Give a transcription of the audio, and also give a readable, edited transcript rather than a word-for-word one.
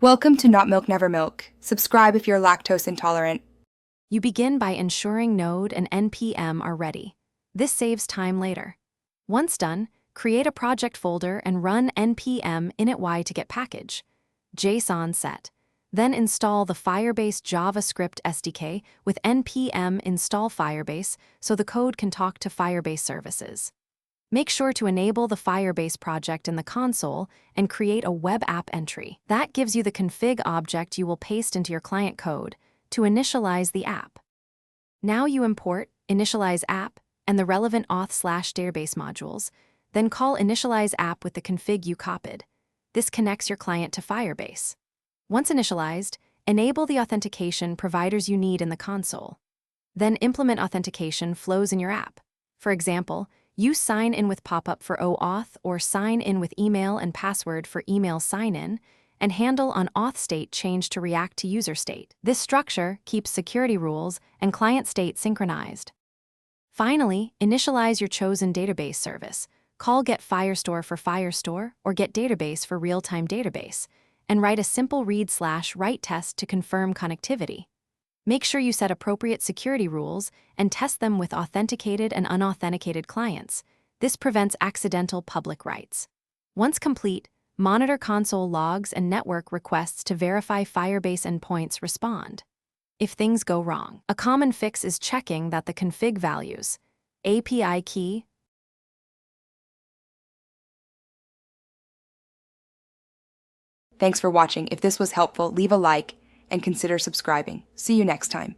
Welcome to Not Milk Never Milk. Subscribe if you're lactose intolerant. You begin by ensuring Node and NPM are ready. This saves time later. Once done, create a project folder and run npm initY to get package. JSON set. Then install the Firebase JavaScript SDK with npm install Firebase so the code can talk to Firebase services. Make sure to enable the Firebase project in the console and create a web app entry. That gives you the config object you will paste into your client code to initialize the app. Now you import initialize app and the relevant auth/database modules, then call initialize app with the config you copied. This connects your client to Firebase. Once initialized, enable the authentication providers you need in the console. Then implement authentication flows in your app. For example, use sign in with pop-up for OAuth or sign in with email and password for email sign-in, and handle on auth state change to react to user state. This structure keeps security rules and client state synchronized. Finally, initialize your chosen database service. Call get Firestore for Firestore or get database for real-time database, and write a simple read/write test to confirm connectivity. Make sure you set appropriate security rules and test them with authenticated and unauthenticated clients. This prevents accidental public writes. Once complete, monitor console logs and network requests to verify Firebase endpoints respond. If things go wrong, a common fix is checking that the config values, API key. Thanks for watching. If this was helpful, leave a like and consider subscribing. See you next time.